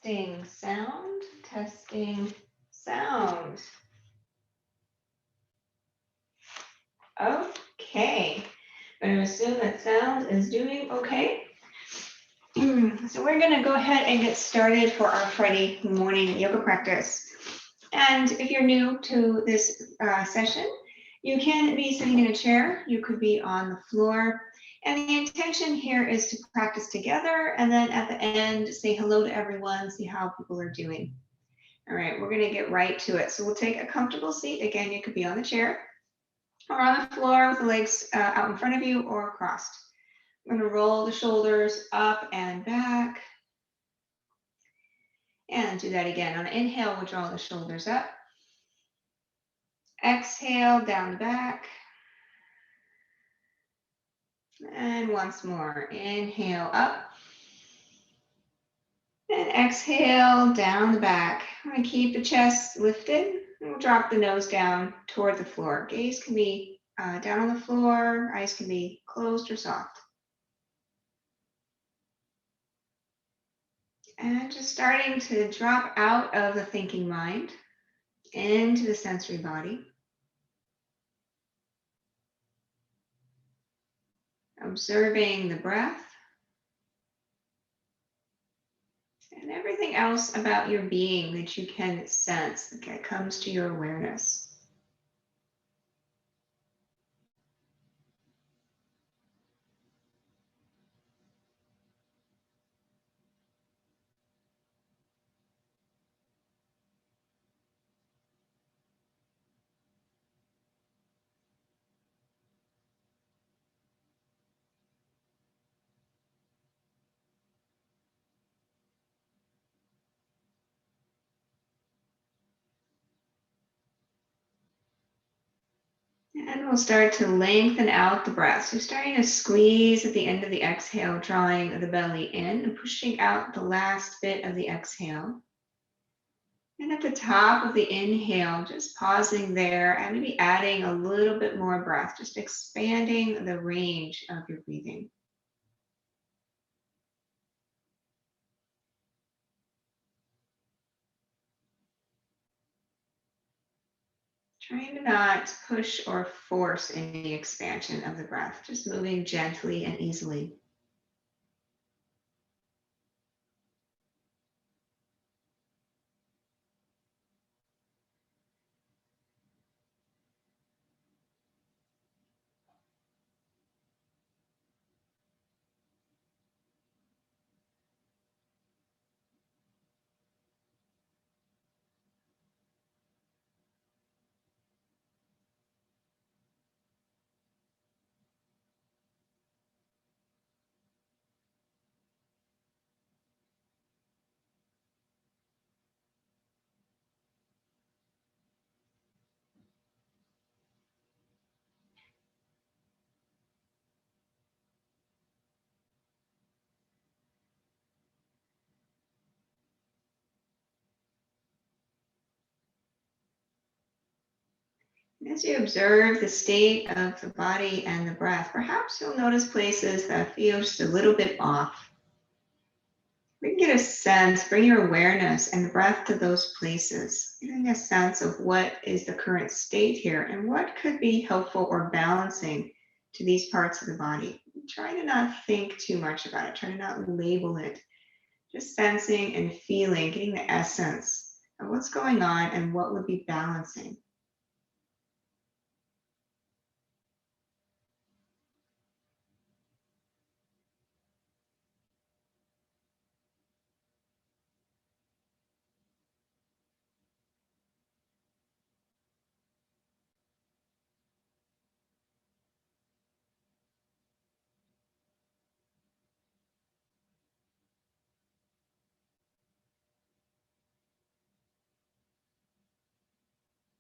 Testing sound, testing sound. Okay, I'm going to assume that sound is doing okay. So we're going to go ahead and get started for our Friday morning yoga practice. And if you're new to this session, you can be sitting in a chair, you could be on the floor. And the intention here is to practice together, and then at the end, say hello to everyone, see how people are doing. All right, we're gonna get right to it. So we'll take a comfortable seat. Again, you could be on the chair or on the floor with the legs out in front of you or crossed. We're gonna roll the shoulders up and back. And do that again. On the inhale, we'll draw the shoulders up. Exhale, down the back. And once more, inhale up. And exhale, down the back. I'm gonna keep the chest lifted. And we'll drop the nose down toward the floor. Gaze can be down on the floor. Eyes can be closed or soft. And just starting to drop out of the thinking mind into the sensory body. Observing the breath. And everything else about your being that you can sense that comes to your awareness. And we'll start to lengthen out the breath. So starting to squeeze at the end of the exhale, drawing the belly in and pushing out the last bit of the exhale. And at the top of the inhale, just pausing there and maybe adding a little bit more breath, just expanding the range of your breathing. Trying to not push or force any expansion of the breath, just moving gently and easily. As you observe the state of the body and the breath, perhaps you'll notice places that feel just a little bit off. We can get a sense, bring your awareness and the breath to those places, getting a sense of what is the current state here and what could be helpful or balancing to these parts of the body. Try to not think too much about it, try to not label it, just sensing and feeling, getting the essence of what's going on and what would be balancing.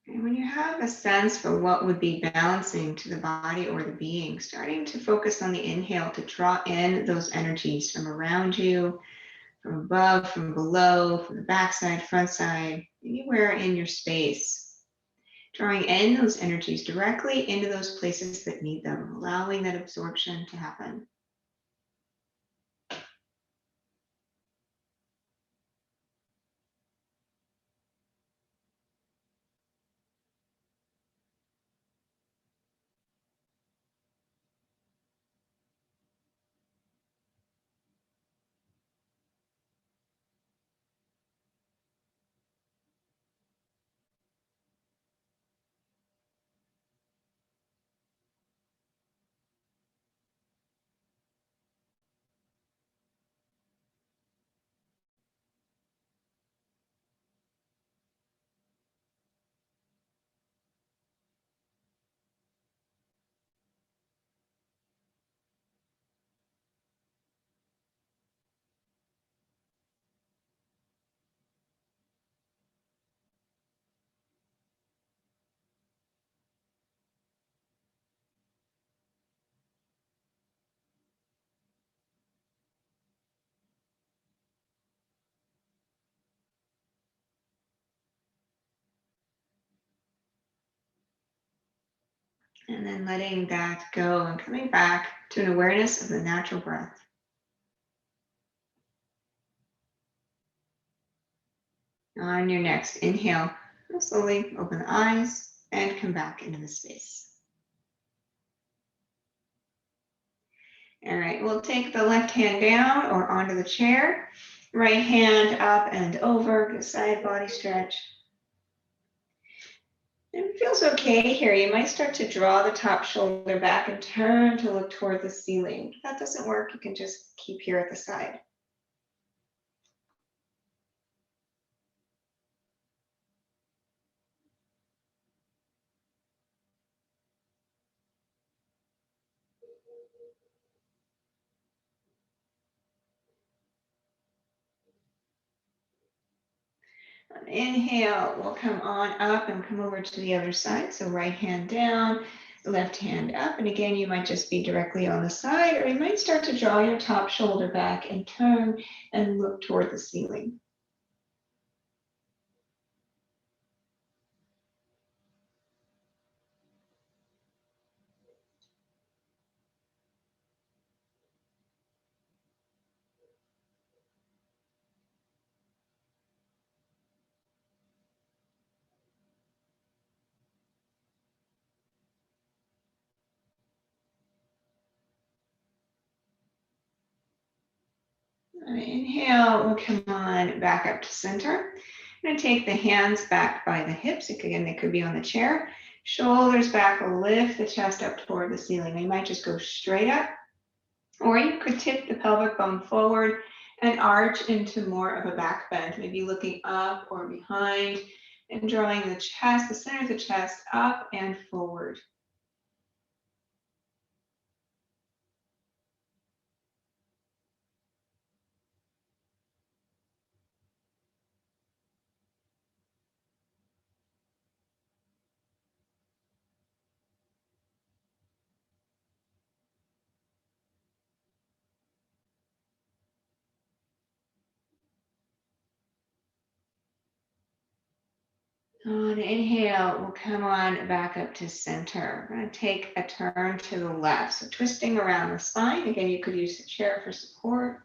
And when you have a sense for what would be balancing to the body or the being, starting to focus on the inhale to draw in those energies from around you, from above, from below, from the backside, front side, anywhere in your space. Drawing in those energies directly into those places that need them, allowing that absorption to happen. And then letting that go and coming back to an awareness of the natural breath. On your next inhale, slowly open the eyes and come back into the space. All right, we'll take the left hand down or onto the chair. Right hand up and over, good side body stretch. And it feels okay here. You might start to draw the top shoulder back and turn to look toward the ceiling. If that doesn't work, you can just keep here at the side. On inhale, we'll come on up and come over to the other side. So right hand down, left hand up. And again, you might just be directly on the side, or you might start to draw your top shoulder back and turn and look toward the ceiling. On inhale, we'll come on back up to center. I'm going to take the hands back by the hips. Again, they could be on the chair. Shoulders back, lift the chest up toward the ceiling. You might just go straight up, or you could tip the pelvic bone forward and arch into more of a back bend, maybe looking up or behind and drawing the chest, the center of the chest up and forward. On inhale, we'll come on back up to center. We're going to take a turn to the left. So twisting around the spine. Again, you could use a chair for support.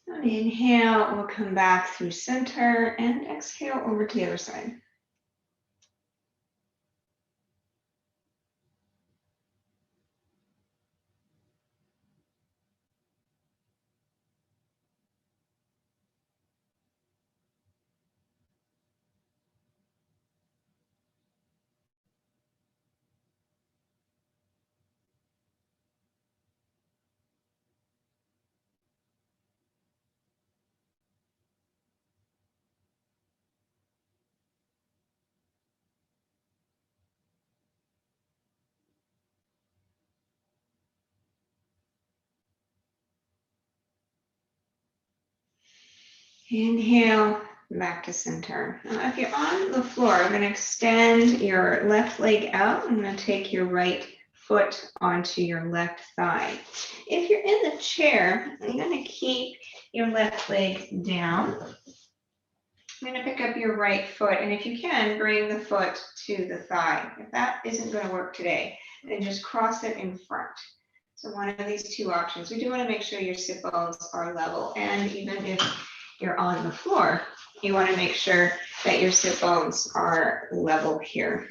On inhale, we'll come back through center and exhale over to the other side. Inhale, back to center. Now, if you're on the floor, I'm going to extend your left leg out. I'm going to take your right foot onto your left thigh. If you're in the chair, I'm going to keep your left leg down. I'm going to pick up your right foot, and if you can, bring the foot to the thigh. If that isn't going to work today, then just cross it in front. So one of these two options. We do want to make sure your sit bones are level, and even if you're on the floor, you want to make sure that your sit bones are level here.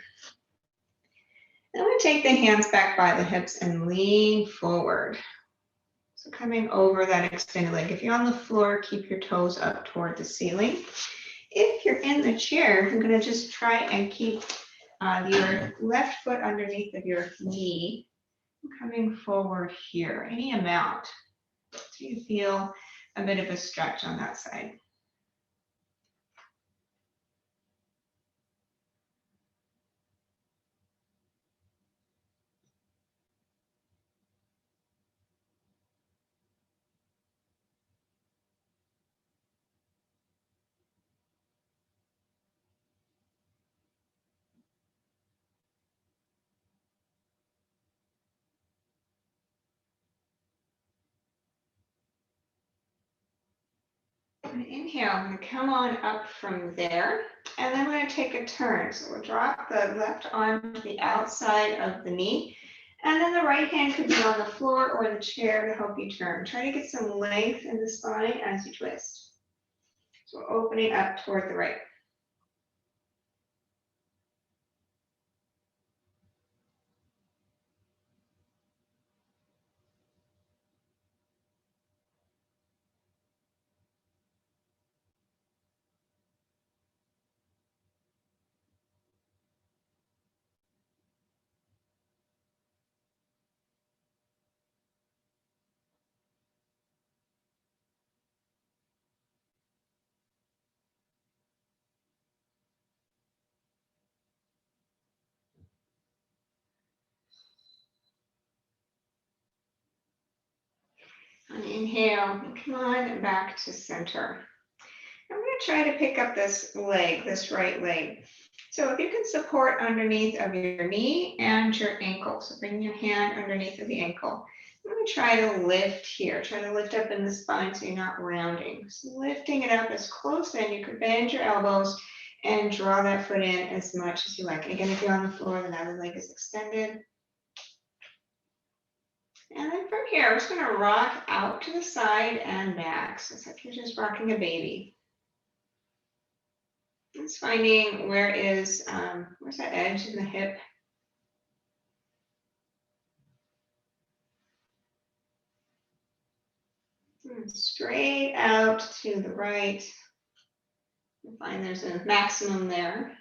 And I'm going to take the hands back by the hips and lean forward. So coming over that extended leg. If you're on the floor, keep your toes up toward the ceiling. If you're in the chair, I'm going to just try and keep your left foot underneath of your knee, coming forward here, any amount. So you feel a bit of a stretch on that side. Inhale, I'm going to come on up from there, and then we're going to take a turn. So we'll drop the left arm to the outside of the knee, and then the right hand could be on the floor or the chair to help you turn. Try to get some length in the spine as you twist. So opening up toward the right. On inhale, come on back to center. I'm going to try to pick up this leg, this right leg. So if you can support underneath of your knee and your ankle, so bring your hand underneath of the ankle. I'm going to try to lift here, try to lift up in the spine so you're not rounding. So lifting it up as close in, you could bend your elbows and draw that foot in as much as you like. And again, if you're on the floor, the other leg is extended. And then from here, we're just going to rock out to the side and back. So it's like you're just rocking a baby. It's finding where's that edge in the hip. Straight out to the right. You find there's a maximum there.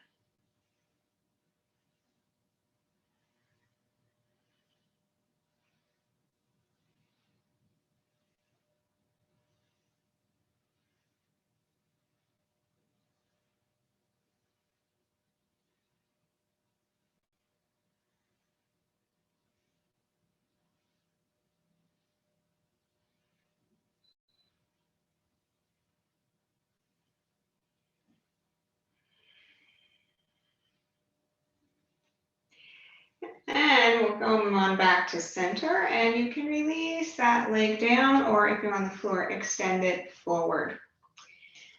And we'll go on back to center, and you can release that leg down, or if you're on the floor, extend it forward.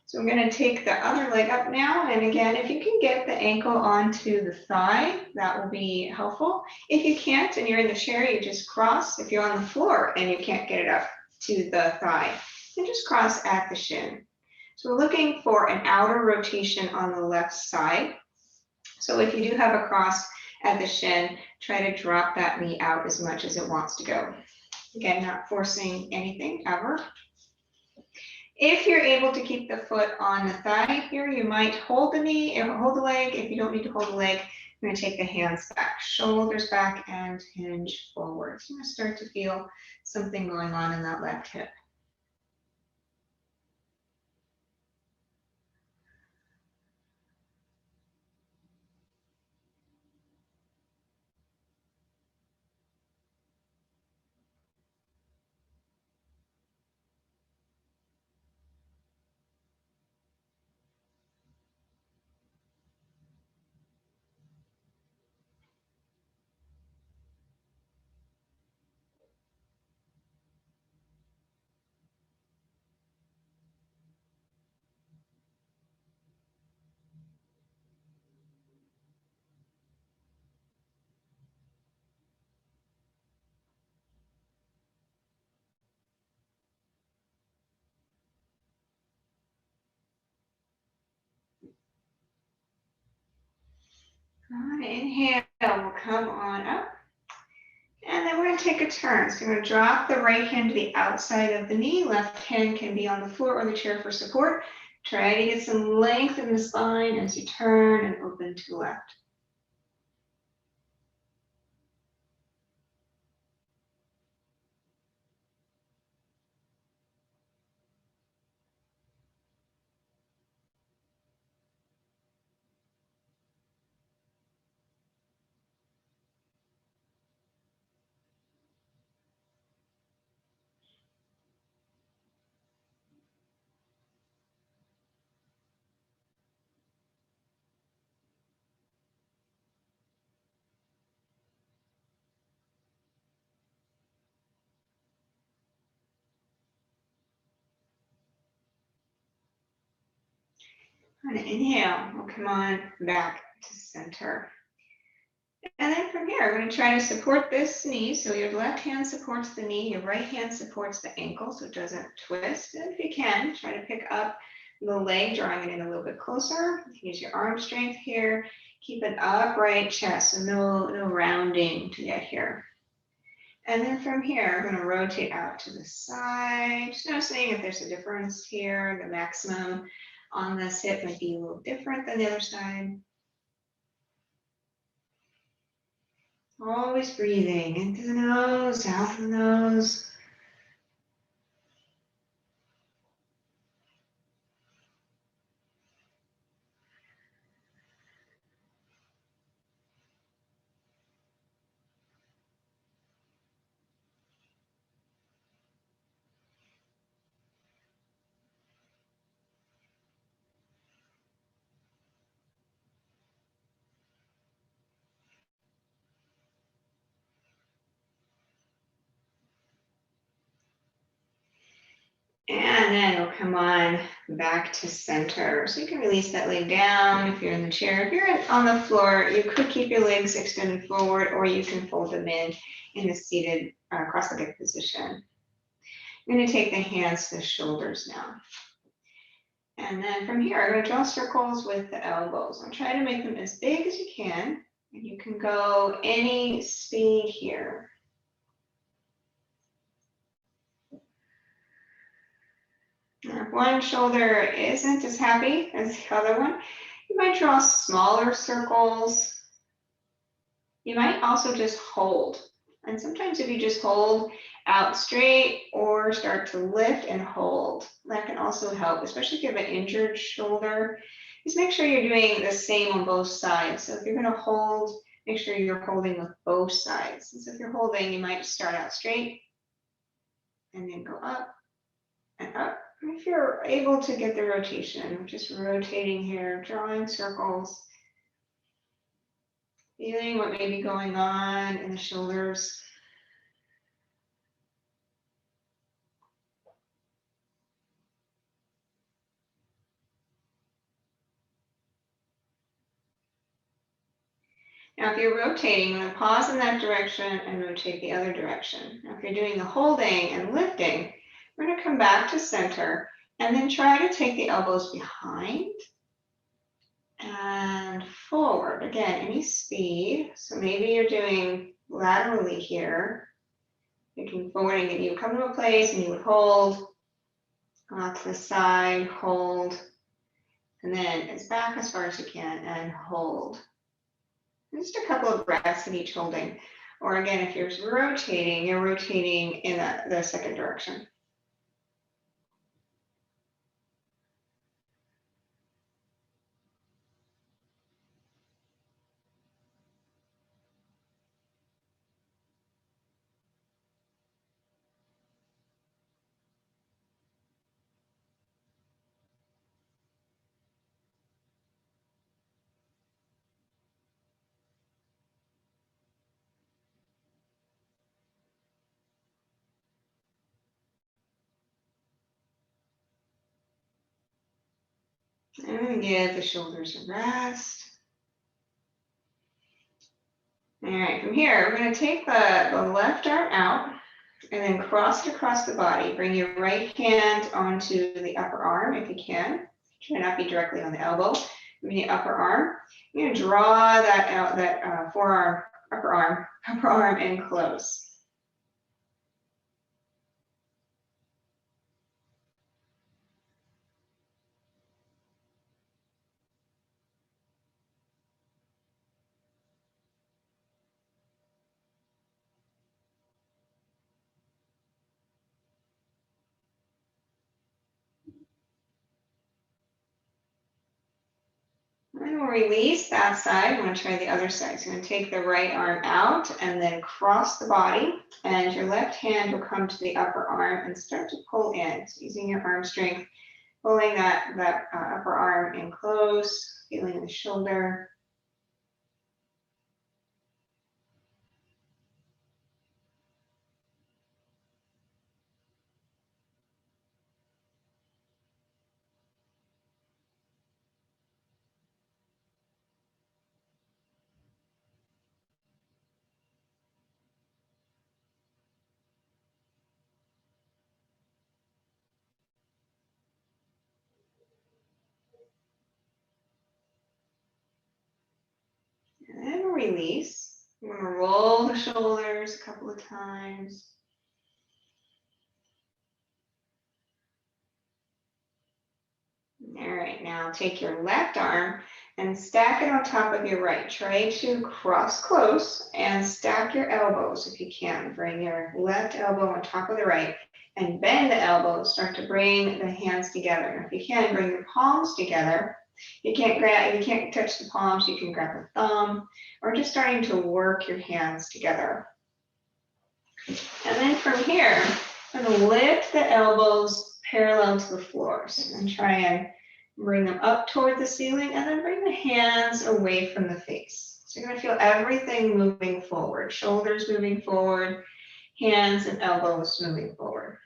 So I'm going to take the other leg up now, and again, if you can get the ankle onto the thigh, that will be helpful. If you can't and you're in the chair, you just cross. If you're on the floor and you can't get it up to the thigh, then just cross at the shin. So we're looking for an outer rotation on the left side. So if you do have a cross at the shin, try to drop that knee out as much as it wants to go. Again, not forcing anything ever. If you're able to keep the foot on the thigh here, you might hold the knee, hold the leg. If you don't need to hold the leg, you're going to take the hands back, shoulders back, and hinge forward. So you're going to start to feel something going on in that left hip. On inhale, we'll come on up. And then we're going to take a turn. So you're going to drop the right hand to the outside of the knee. Left hand can be on the floor or the chair for support. Try to get some length in the spine as you turn and open to the left. And inhale, we'll come on back to center. And then from here, we're going to try to support this knee. So your left hand supports the knee, your right hand supports the ankle so it doesn't twist. And if you can, try to pick up the leg, drawing it in a little bit closer. Use your arm strength here. Keep an upright chest, so no rounding to get here. And then from here, I'm going to rotate out to the side. Just noticing if there's a difference here. The maximum on this hip might be a little different than the other side. Always breathing into the nose, out the nose. And then we'll come on back to center. So you can release that leg down if you're in the chair. If you're on the floor, you could keep your legs extended forward, or you can fold them in the seated cross-legged position. I'm going to take the hands to the shoulders now. And then from here, I'm going to draw circles with the elbows. I'll try to make them as big as you can. And you can go any speed here. If one shoulder isn't as happy as the other one, you might draw smaller circles. You might also just hold. And sometimes if you just hold out straight or start to lift and hold, that can also help, especially if you have an injured shoulder. Just make sure you're doing the same on both sides. So if you're going to hold, make sure you're holding with both sides. And so if you're holding, you might start out straight and then go up and up. If you're able to get the rotation, just rotating here, drawing circles, feeling what may be going on in the shoulders. Now, if you're rotating, I'm going to pause in that direction and rotate the other direction. Now, if you're doing the holding and lifting, we're going to come back to center and then try to take the elbows behind and forward. Again, any speed. So maybe you're doing laterally here, thinking forwarding, and you would come to a place and you would hold, go out to the side, hold, and then as back as far as you can and hold. And just a couple of breaths in each holding. Or again, if you're rotating in the second direction. I'm going to give the shoulders a rest. All right, from here, we're going to take the left arm out and then cross it across the body. Bring your right hand onto the upper arm if you can. Try not to be directly on the elbow. Bring the upper arm. You're going to draw that out, that forearm, upper arm in close. And we'll release that side. I'm going to try the other side. So I'm going to take the right arm out and then cross the body. And your left hand will come to the upper arm and start to pull in. So using your arm strength, pulling that upper arm in close, feeling the shoulder. release. I'm going to roll the shoulders a couple of times. All right, now take your left arm and stack it on top of your right. Try to cross close and stack your elbows if you can. Bring your left elbow on top of the right and bend the elbows. Start to bring the hands together. And if you can, bring your palms together. You can't touch the palms, you can grab the thumb, or just starting to work your hands together. And then from here, I'm going to lift the elbows parallel to the floor. So I'm going to try and bring them up toward the ceiling and then bring the hands away from the face. So you're going to feel everything moving forward, shoulders moving forward, hands and elbows moving forward.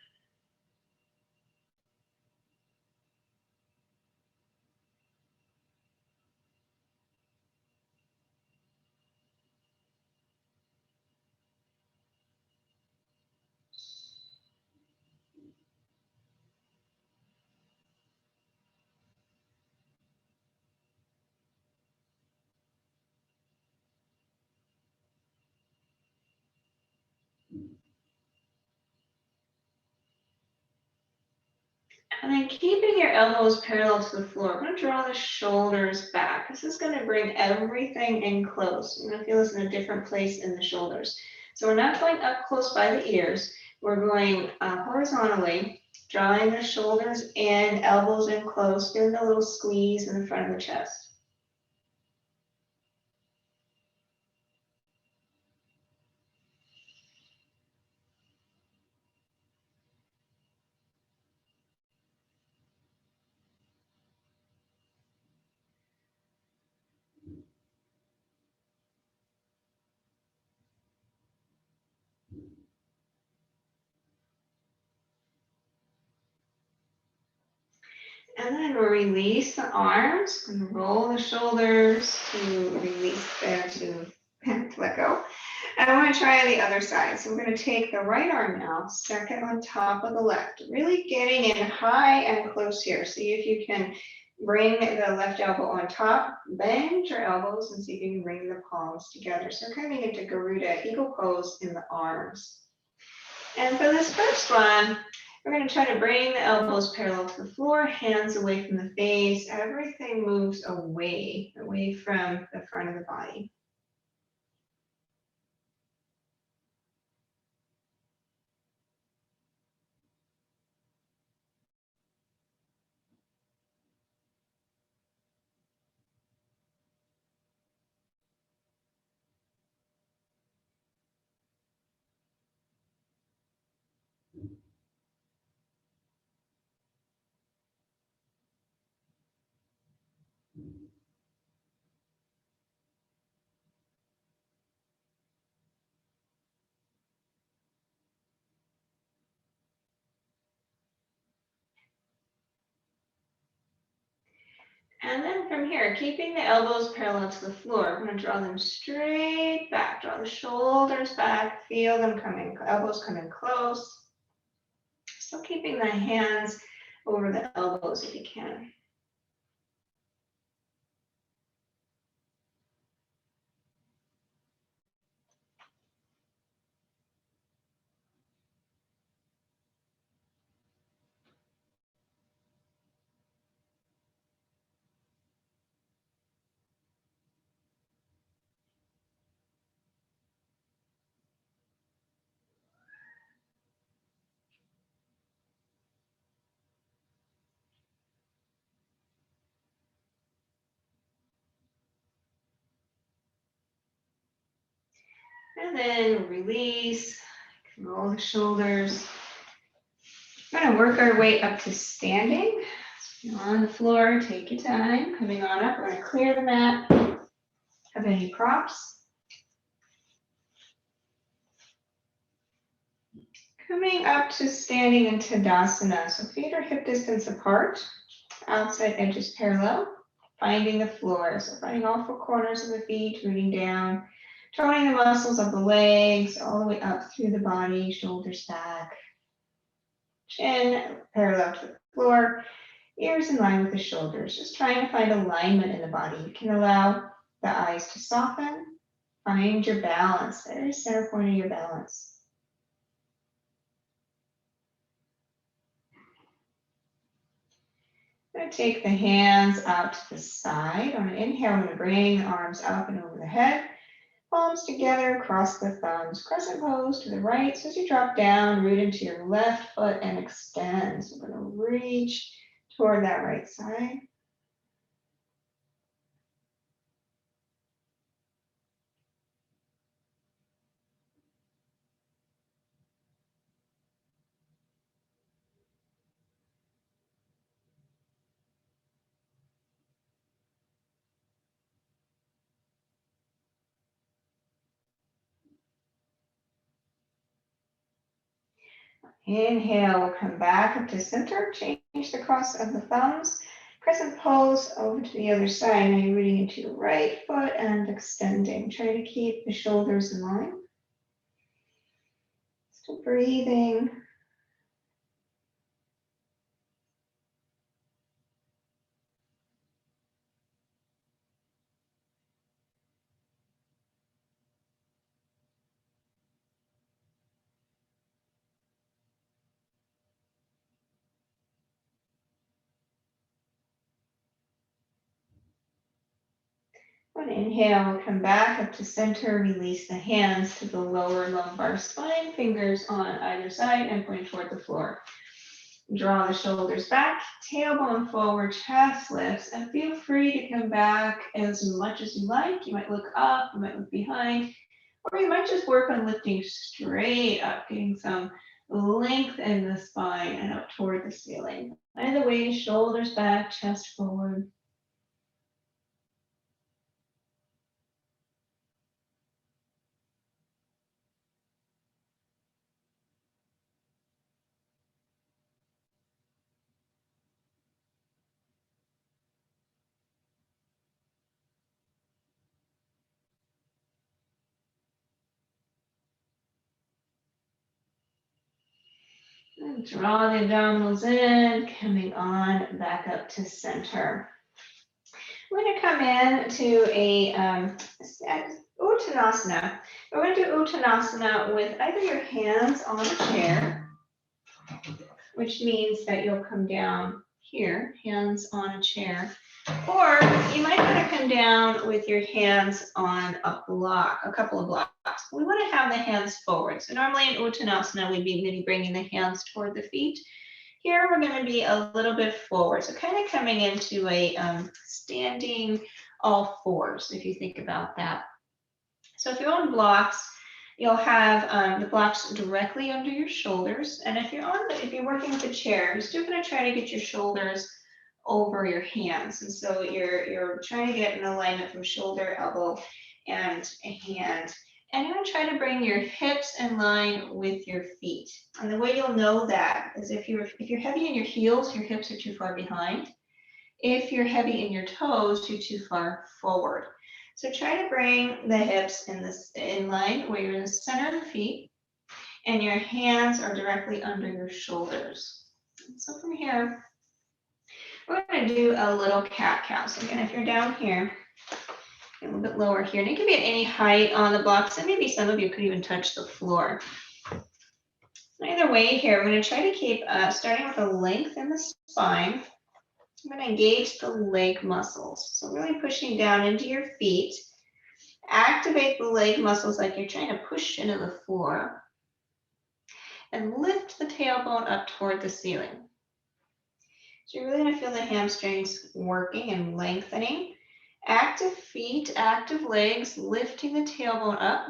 And then keeping your elbows parallel to the floor, I'm going to draw the shoulders back. This is going to bring everything in close. You're going to feel this in a different place in the shoulders. So we're not going up close by the ears. We're going horizontally, drawing the shoulders in, elbows in close, feeling a little squeeze in the front of the chest. And then we'll release the arms and roll the shoulders to release there to let go. And I'm going to try the other side. So I'm going to take the right arm now, stack it on top of the left, really getting in high and close here. See if you can bring the left elbow on top, bend your elbows and see if you can bring the palms together. So coming into Garuda, eagle pose in the arms. And for this first one, we're going to try to bring the elbows parallel to the floor, hands away from the face. Everything moves away from the front of the body. And then from here, keeping the elbows parallel to the floor, I'm going to draw them straight back, draw the shoulders back, feel them coming, elbows coming close. Still keeping the hands over the elbows if you can. And then release, roll the shoulders. We're going to work our way up to standing. On the floor, take your time. Coming on up, we're going to clear the mat of any props. Coming up to standing in Tadasana. So feet are hip distance apart, outside edges parallel, finding the floor. So finding all four corners of the feet, rooting down, toning the muscles of the legs all the way up through the body, shoulders back, chin parallel to the floor, ears in line with the shoulders. Just trying to find alignment in the body. You can allow the eyes to soften, Find your balance, very center point of your balance. I'm going to take the hands out to the side. On an inhale, I'm going to bring the arms up and over the head. Palms together, cross the thumbs, crescent pose to the right. So as you drop down, root into your left foot and extend. So we're going to reach toward that right side. Inhale, come back up to center, change the cross of the thumbs, crescent pose over to the other side. Now you're rooting into your right foot and extending. Try to keep the shoulders in line. Still breathing. On inhale, we'll come back up to center, release the hands to the lower lumbar spine, fingers on either side and point toward the floor. Draw the shoulders back, tailbone forward, chest lifts, and feel free to come back as much as you like. You might look up, you might look behind, or you might just work on lifting straight up, getting some length in the spine and up toward the ceiling. Either way, shoulders back, chest forward. And draw the abdominals in, coming on back up to center. We're going to come in to a Uttanasana. We're going to do Uttanasana with either your hands on a chair, which means that you'll come down here, hands on a chair, or you might want to come down with your hands on a block, a couple of blocks. We want to have the hands forward. So normally in Uttanasana, we'd be maybe bringing the hands toward the feet. Here we're going to be a little bit forward, so kind of coming into a standing all fours, if you think about that. So if you're on blocks, you'll have the blocks directly under your shoulders, and if you're working with a chair, you're still going to try to get your shoulders over your hands, and so you're trying to get in alignment from shoulder, elbow, and a hand. And you're going to try to bring your hips in line with your feet. And the way you'll know that is if you're heavy in your heels, your hips are too far behind. If you're heavy in your toes, you're too far forward. So try to bring the hips in line where you're in the center of the feet, and your hands are directly under your shoulders. So from here, we're going to do a little cat-cow. So again, if you're down here, a little bit lower here, and it can be at any height on the blocks, and maybe some of you could even touch the floor. Either way here, we're going to try to keep starting with a length in the spine. I'm going to engage the leg muscles. So really pushing down into your feet. Activate the leg muscles like you're trying to push into the floor. And lift the tailbone up toward the ceiling. So you're really going to feel the hamstrings working and lengthening. Active feet, active legs, lifting the tailbone up.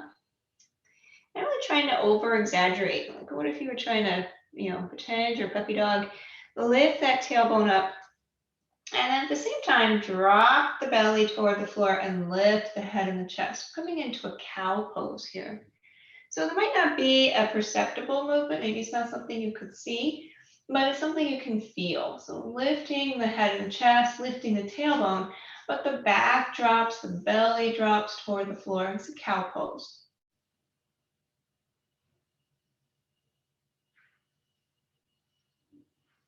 I'm really trying to over-exaggerate. Like, what if you were trying to, pretend you're a puppy dog? Lift that tailbone up. And then at the same time, drop the belly toward the floor and lift the head and the chest, coming into a cow pose here. So there might not be a perceptible movement. Maybe it's not something you could see, but it's something you can feel. So lifting the head and the chest, lifting the tailbone, but the back drops, the belly drops toward the floor. It's a cow pose.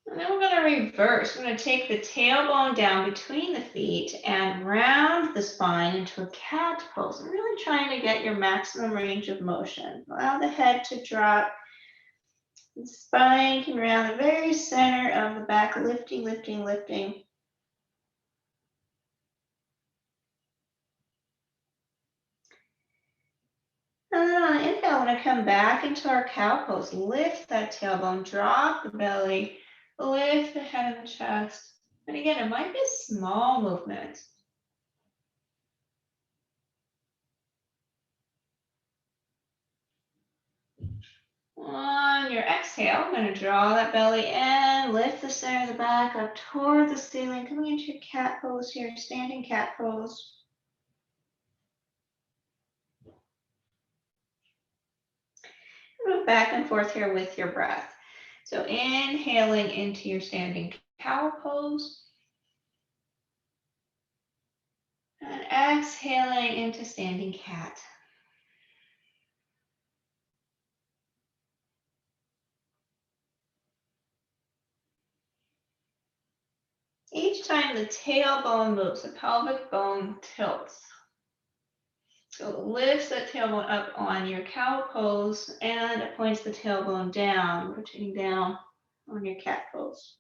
And then we're going to reverse. We're going to take the tailbone down between the feet and round the spine into a cat pose. I'm really trying to get your maximum range of motion. Allow the head to drop. The spine can round the very center of the back, lifting, lifting, lifting. And then on the inhale, we're going to come back into our cow pose. Lift that tailbone, drop the belly, lift the head and the chest. And again, it might be a small movement. On your exhale, I'm going to draw that belly in, lift the center of the back up toward the ceiling, coming into your cat pose here, standing cat pose. Move back and forth here with your breath. So inhaling into your standing cow pose. And exhaling into standing cat. Each time the tailbone moves, the pelvic bone tilts. So it lifts that tailbone up on your cow pose and it points the tailbone down, rotating down on your cat pose.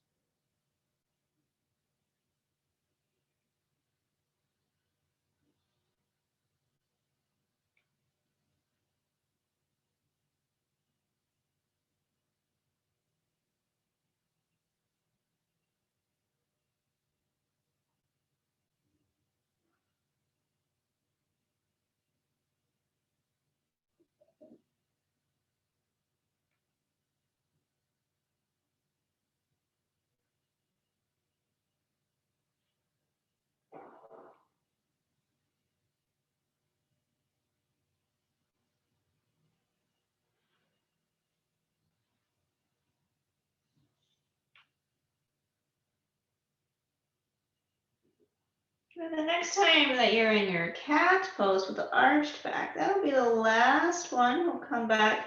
And the next time that you're in your cat pose with the arched back, that'll be the last one. We'll come back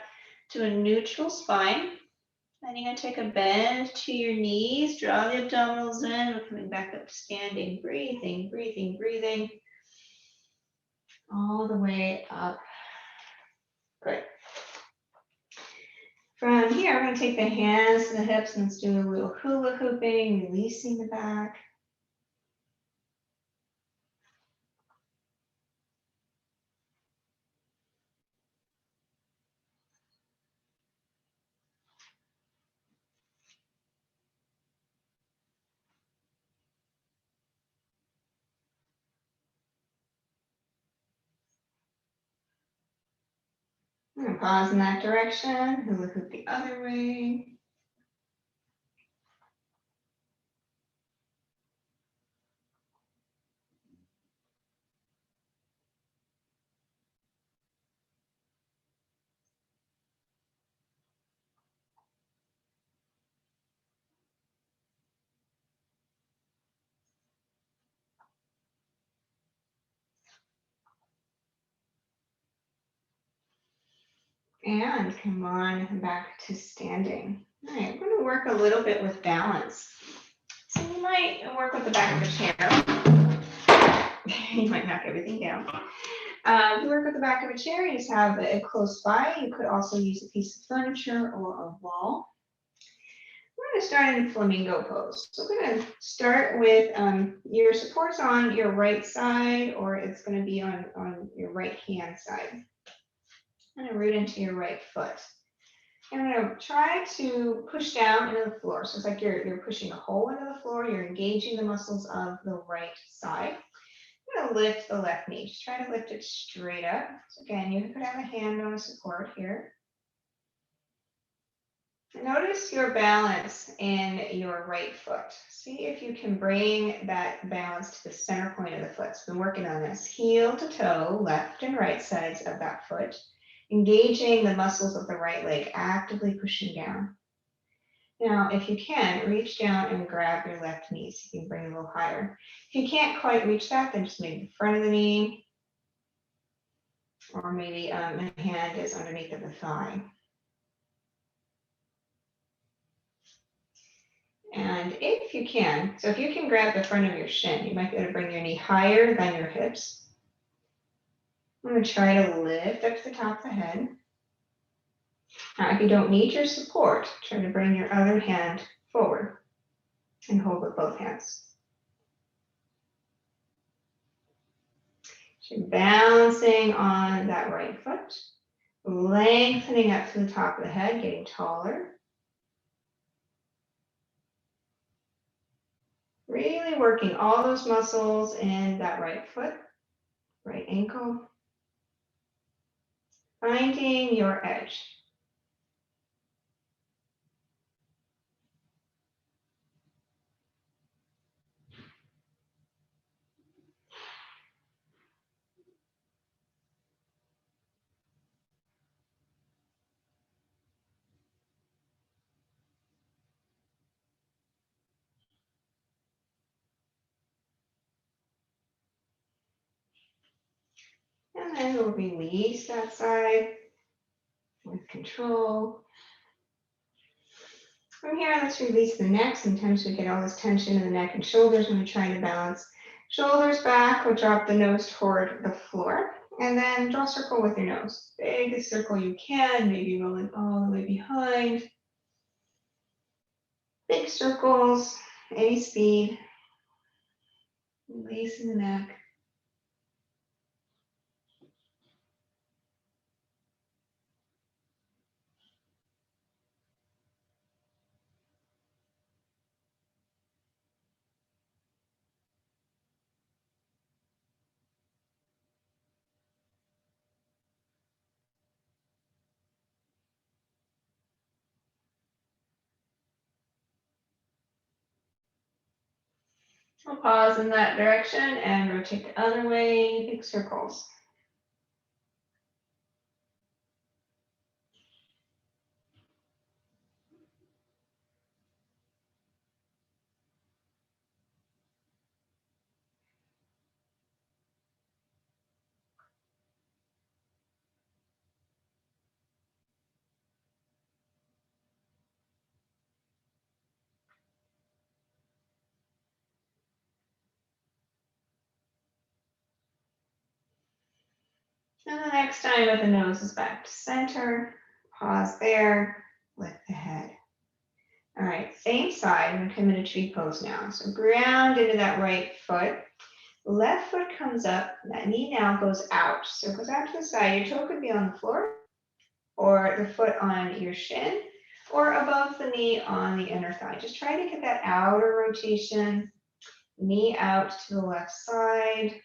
to a neutral spine. Then you're going to take a bend to your knees, draw the abdominals in. We're coming back up to standing, breathing, breathing, breathing. All the way up. Good. From here, we're going to take the hands to the hips and let's do a little hula hooping, releasing the back. I'm going to pause in that direction, hula hoop the other way. And come on back to standing. All right, we're going to work a little bit with balance. So you might work with the back of a chair. You might knock everything down. You work with the back of a chair, you just have it close by. You could also use a piece of furniture or a wall. We're going to start in flamingo pose. So we're going to start with your supports on your right side, or it's going to be on your right hand side. I'm going to root into your right foot. And I'm going to try to push down into the floor. So it's like you're pushing a hole into the floor. You're engaging the muscles of the right side. I'm going to lift the left knee. Just try to lift it straight up. So again, you could have a hand on a support here. Notice your balance in your right foot. See if you can bring that balance to the center point of the foot. So been working on this. Heel to toe, left and right sides of that foot. Engaging the muscles of the right leg, actively pushing down. Now, if you can, reach down and grab your left knee so you can bring it a little higher. If you can't quite reach that, then just maybe the front of the knee, or maybe a hand is underneath of the thigh. And And if you can, so if you can grab the front of your shin, you might be able to bring your knee higher than your hips. I'm going to try to lift up to the top of the head. Now, if you don't need your support, try to bring your other hand forward and hold with both hands. So you're bouncing on that right foot, lengthening up to the top of the head, getting taller. Really working all those muscles in that right foot, right ankle. Finding your edge. And then we'll release that side with control. From here, let's release the neck. Sometimes we get all this tension in the neck and shoulders when we're trying to balance. Shoulders back, we'll drop the nose toward the floor. And then draw a circle with your nose. Biggest circle you can, maybe rolling all the way behind. Big circles, any speed. Releasing the neck. We'll pause in that direction and rotate the other way, big circles. And the next time with the nose is back to center, pause there, lift the head. All right, same side, I'm gonna come into tree pose now. So ground into that right foot. Left foot comes up, that knee now goes out. So it goes out to the side, your toe could be on the floor, or the foot on your shin, or above the knee on the inner thigh. Just try to get that outer rotation, knee out to the left side.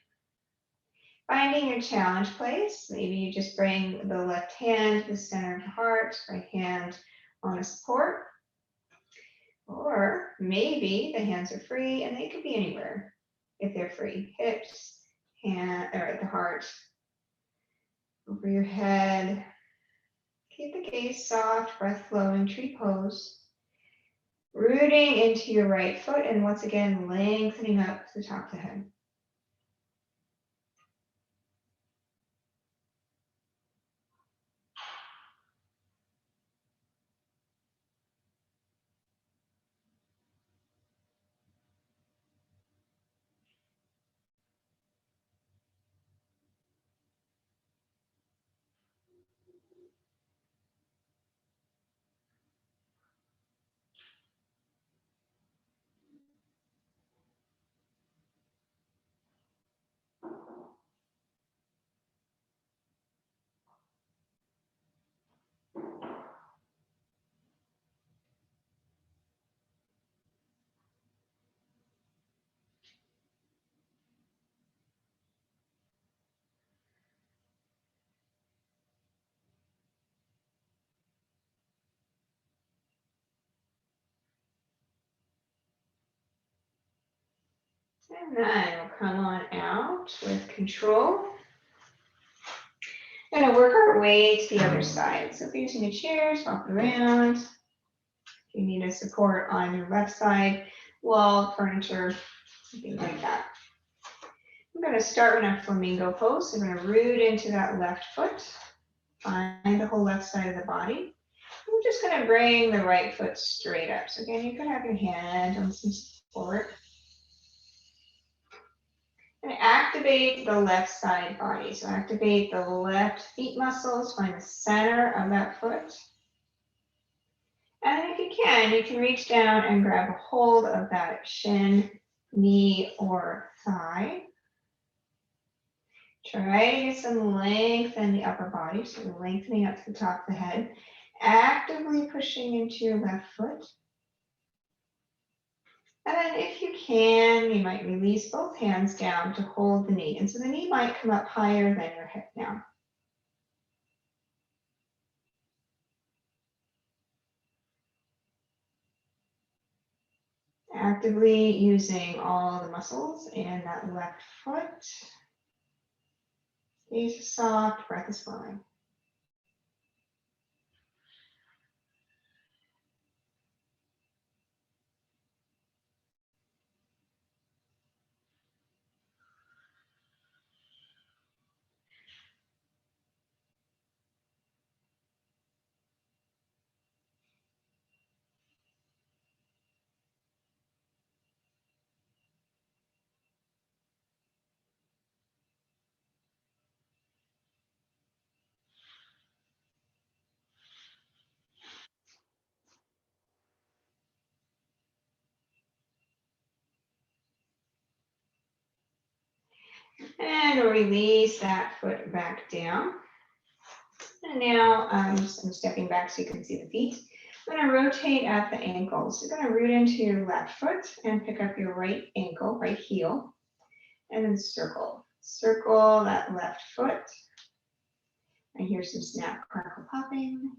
Finding your challenge place, maybe you just bring the left hand to the center of the heart, right hand on a support. Or maybe the hands are free and they could be anywhere if they're free. Hips, hand, or at the heart, over your head. Keep the gaze soft, breath flowing, tree pose. Rooting into your right foot and once again lengthening up to the top of the head. And then we'll come on out with control. We're going to work our way to the other side. So if you're using a chair, swap it around. If you need a support on your left side, wall, furniture, something like that. I'm going to start in a flamingo pose. I'm going to root into that left foot. Find the whole left side of the body. I'm just going to bring the right foot straight up. So again, you could have your hand on some support. And activate the left side body. So activate the left feet muscles, find the center of that foot. And if you can reach down and grab a hold of that shin, knee, or thigh. Try to get some length in the upper body, so lengthening up to the top of the head. Actively pushing into your left foot. And then if you can, you might release both hands down to hold the knee. And so the knee might come up higher than your hip now. Actively using all the muscles in that left foot. Gaze soft, breath is flowing. And release that foot back down. And now I'm stepping back so you can see the feet. I'm going to rotate at the ankles. You're going to root into your left foot and pick up your right ankle, right heel, and then circle. Circle that left foot. I hear some snap, crackle, popping.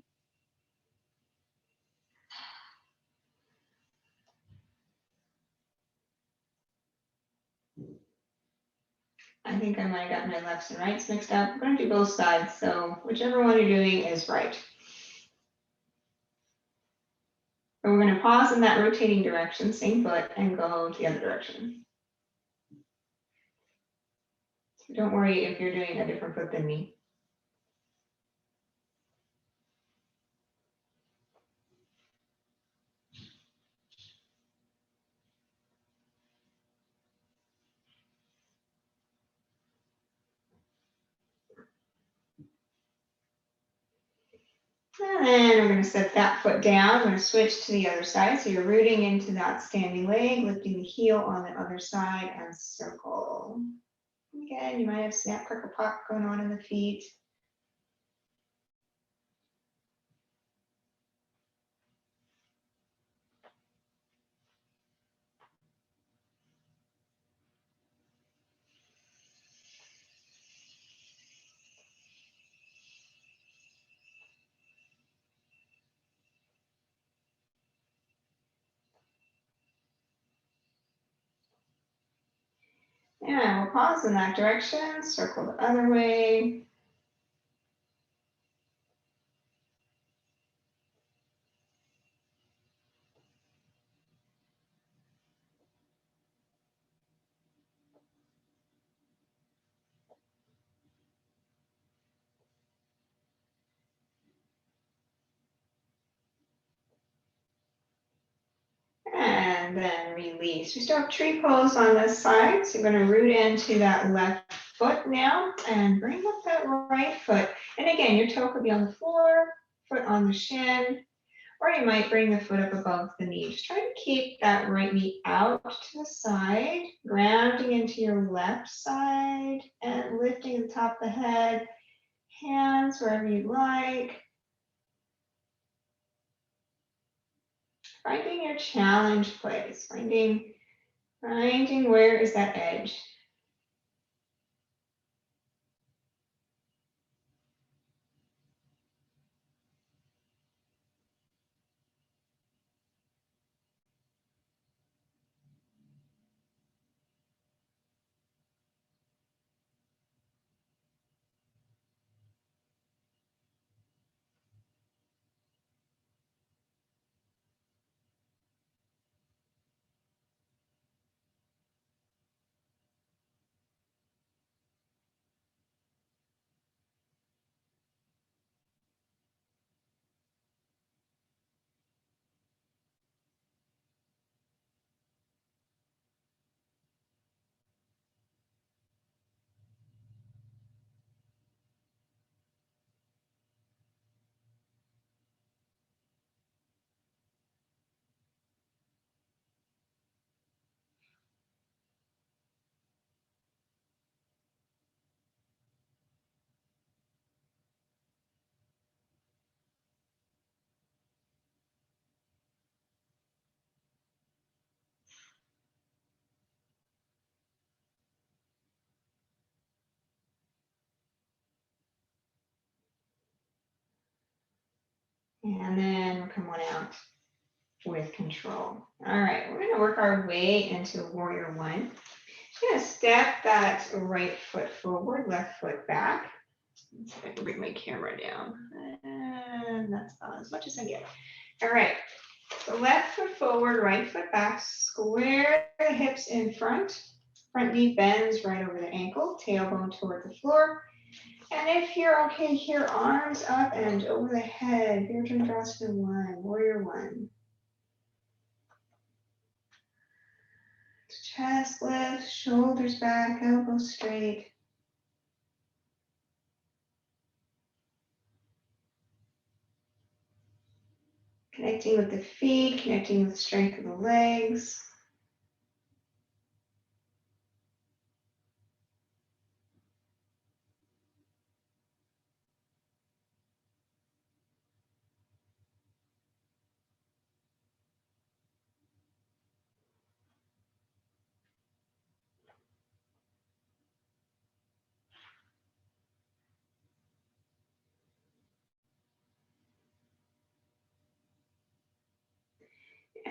I think I might have got my lefts and rights mixed up. I'm going to do both sides, so whichever one you're doing is right. But we're going to pause in that rotating direction, same foot, and go the other direction. So don't worry if you're doing a different foot than me. And then we're going to set that foot down. I'm going to switch to the other side. So you're rooting into that standing leg, lifting the heel on the other side and circle. Again, you might have snap, crackle, pop going on in the feet. And we'll pause in that direction, circle the other way. And then release. We still have tree pose on this side. So you're going to root into that left foot now and bring up that right foot. And again, your toe could be on the floor, foot on the shin, or you might bring the foot up above the knee. Just try to keep that right knee out to the side, grounding into your left side and lifting the top of the head, hands wherever you'd like. Finding your challenge place, finding where is that edge. And then come on out with control. All right, we're going to work our way into warrior one. I'm going to step that right foot forward, left foot back. Let's see if I can bring my camera down. And that's about as much as I get. All right, so left foot forward, right foot back, square the hips in front. Front knee bends right over the ankle, tailbone toward the floor. And if you're okay here, arms up and over the head. Virjandrasana 1, warrior 1. Chest lift, shoulders back, elbows straight. Connecting with the feet, connecting with the strength of the legs.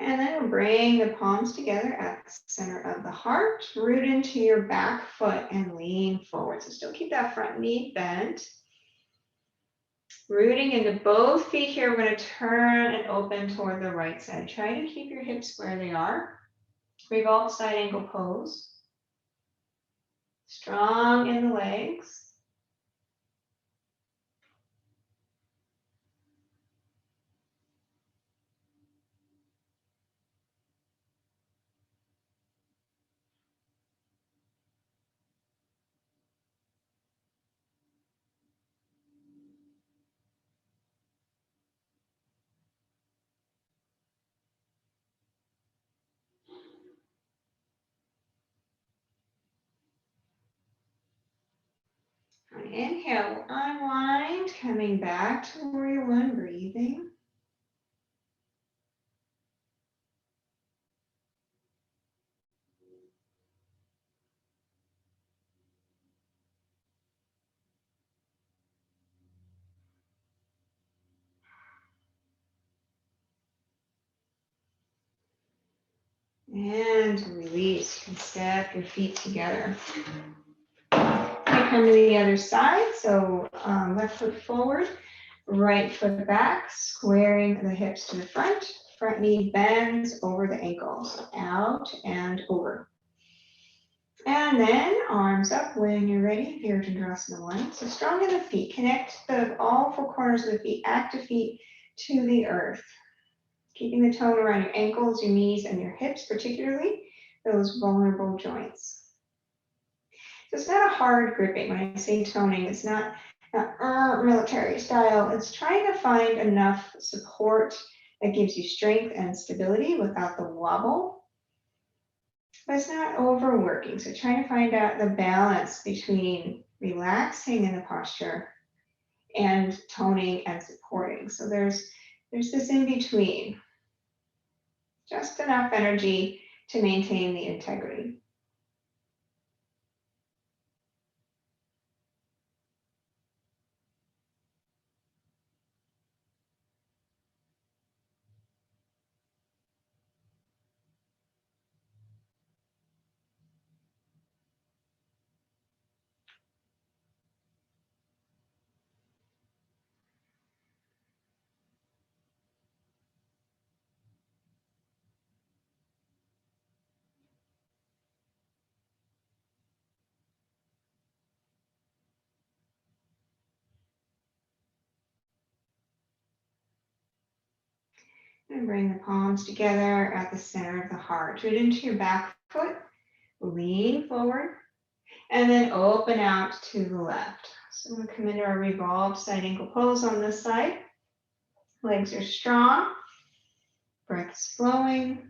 And then we'll bring the palms together at the center of the heart, root into your back foot and lean forward. So still keep that front knee bent. Rooting into both feet here, we're going to turn and open toward the right side. Try to keep your hips where they are. Revolve side angle pose. Strong in the legs. Inhale, unwind, coming back to warrior one, breathing. And release. You can step your feet together. Come to the other side. So left foot forward, right foot back, squaring the hips to the front. Front knee bends over the ankles, out and over. And then arms up when you're ready, Virjandrasana 1. So strong in the feet. Connect all four corners of the feet, active feet to the earth. Keeping the tone around your ankles, your knees, and your hips, particularly those vulnerable joints. So it's not a hard gripping. When I say toning, it's not military style. It's trying to find enough support that gives you strength and stability without the wobble. But it's not overworking. So trying to find out the balance between relaxing in the posture and toning and supporting. So there's this in between. Just enough energy to maintain the integrity. And bring the palms together at the center of the heart. Root into your back foot, lean forward, and then open out to the left. So we'll come into our revolved side ankle pose on this side. Legs are strong, breath is flowing.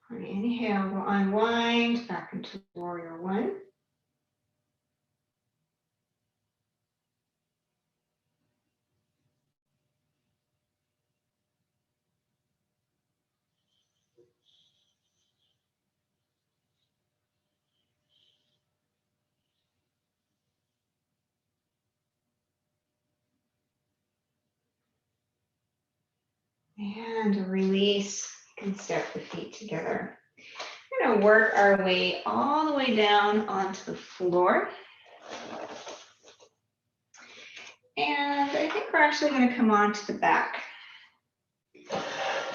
On inhale, we'll unwind back into warrior one. And release. You can step the feet together. We're going to work our way all the way down onto the floor. And I think we're actually going to come onto the back.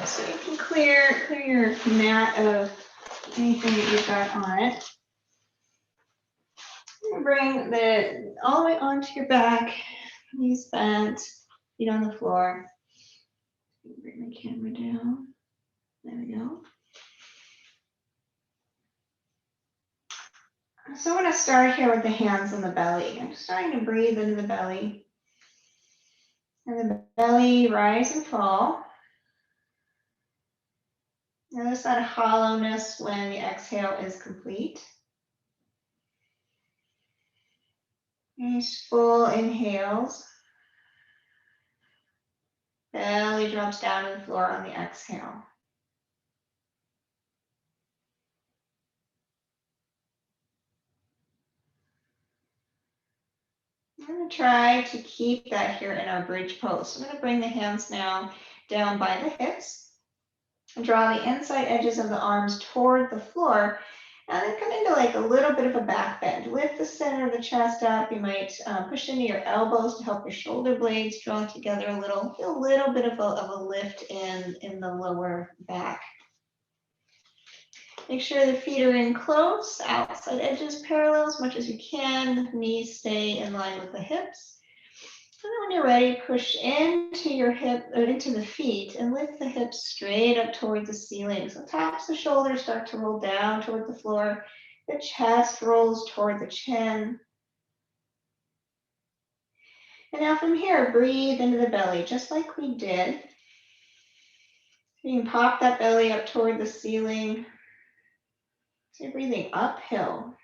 So you can clear your mat of anything that you've got on it. Bring the all the way onto your back, knees bent, feet on the floor. Bring my camera down. There we go. So I'm going to start here with the hands on the belly. I'm starting to breathe into the belly. And the belly rise and fall. Notice that hollowness when the exhale is complete. Nice full inhales. Belly drops down to the floor on the exhale. I'm going to try to keep that here in our bridge pose. I'm going to bring the hands now down by the hips and draw the inside edges of the arms toward the floor, and then come into like a little bit of a back bend. Lift the center of the chest up. You might push into your elbows to help your shoulder blades draw together a little. Feel a little bit of a lift in the lower back. Make sure the feet are in close, outside edges parallel as much as you can. The knees stay in line with the hips. And then when you're ready, push into your hip or into the feet and lift the hips straight up towards the ceiling. So tops of the shoulders start to roll down toward the floor. The chest rolls toward the chin. And now from here, breathe into the belly, just like we did. You can pop that belly up toward the ceiling. So you're breathing uphill.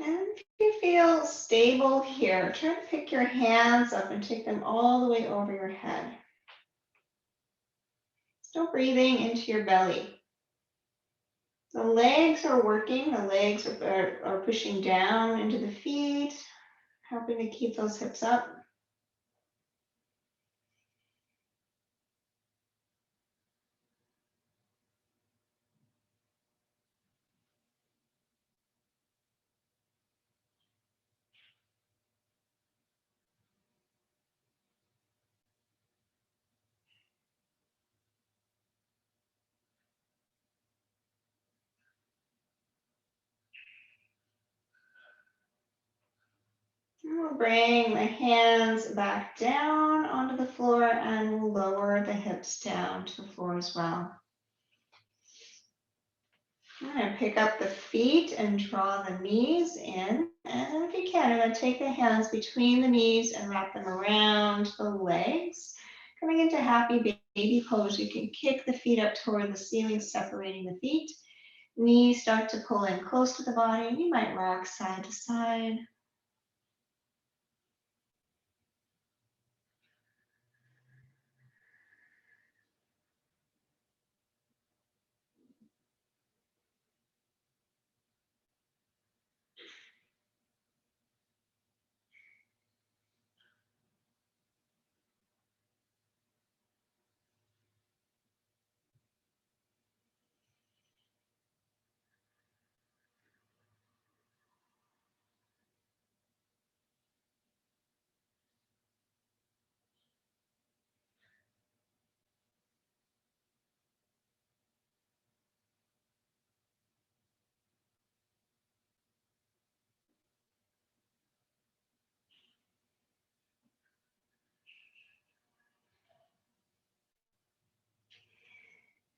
And if you feel stable here, try to pick your hands up and take them all the way over your head. Still breathing into your belly. The legs are working, the legs are pushing down into the feet, helping to keep those hips up. And we'll bring the hands back down onto the floor and we'll lower the hips down to the floor as well. I'm going to pick up the feet and draw the knees in. And if you can, I'm going to take the hands between the knees and wrap them around the legs. Coming into happy baby pose, you can kick the feet up toward the ceiling, separating the feet. Knees start to pull in close to the body. You might rock side to side.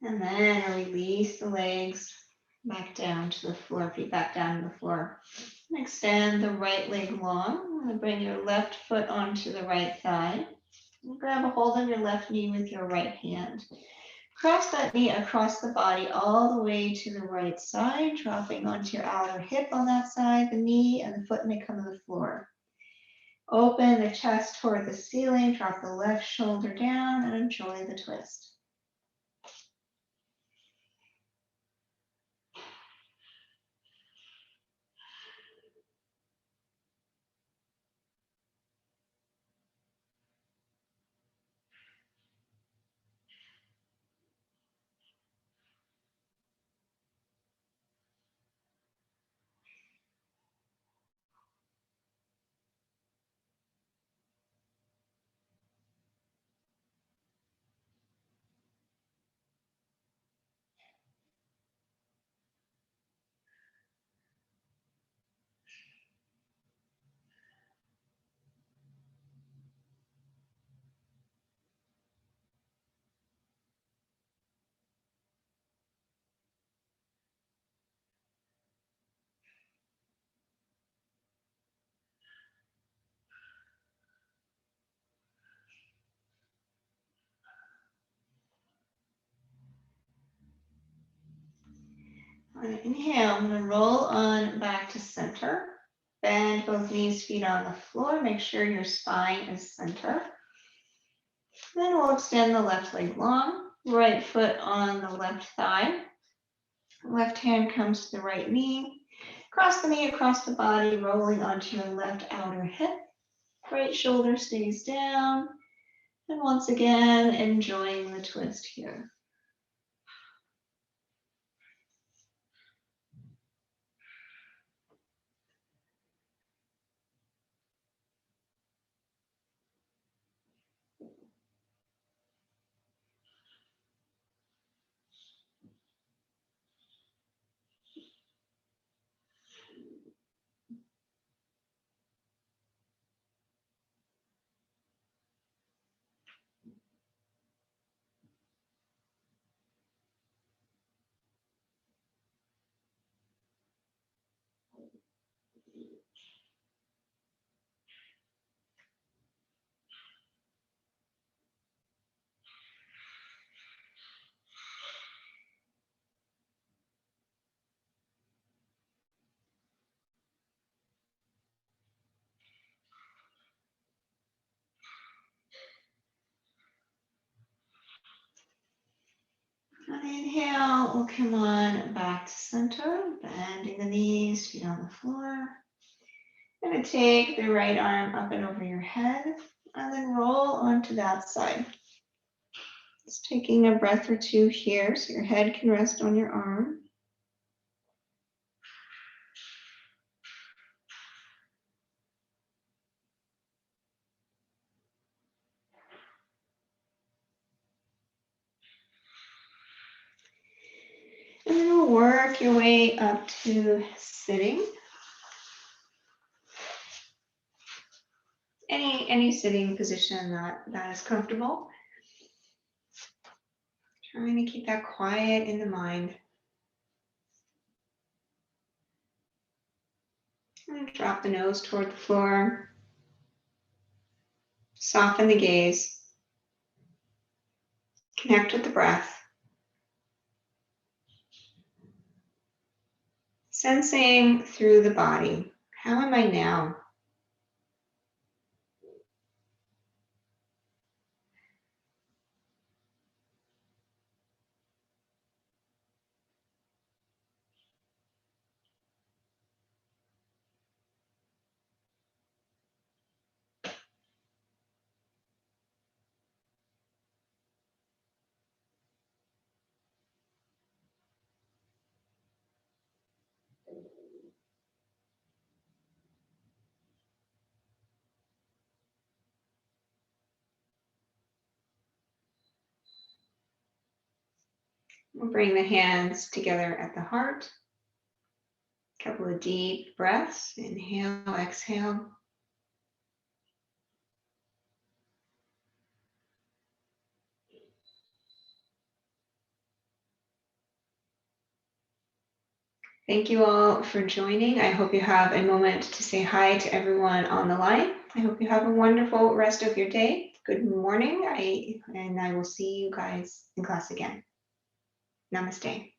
And then release the legs back down to the floor, feet back down to the floor. And extend the right leg long. I'm going to bring your left foot onto the right thigh. And grab a hold of your left knee with your right hand. Cross that knee across the body all the way to the right side, dropping onto your outer hip on that side. The knee and the foot may come to the floor. Open the chest toward the ceiling, drop the left shoulder down, and enjoy the twist. Inhale, I'm going to roll on back to center. Bend both knees, feet on the floor. Make sure your spine is center. Then we'll extend the left leg long, right foot on the left thigh. Left hand comes to the right knee. Cross the knee across the body, rolling onto your left outer hip. Right shoulder stays down. And once again, enjoying the twist here. On inhale, we'll come on back to center, bending the knees, feet on the floor. Going to take the right arm up and over your head, and then roll onto that side. Just taking a breath or two here, so your head can rest on your arm. And then we'll work your way up to sitting. Any sitting position that is comfortable. Trying to keep that quiet in the mind. And drop the nose toward the floor. Soften the gaze. Connect with the breath. Sensing through the body. How am I now? We'll bring the hands together at the heart. A couple of deep breaths. Inhale, exhale. Thank you all for joining. I hope you have a moment to say hi to everyone on the line. I hope you have a wonderful rest of your day. Good morning, and I will see you guys in class again. Namaste.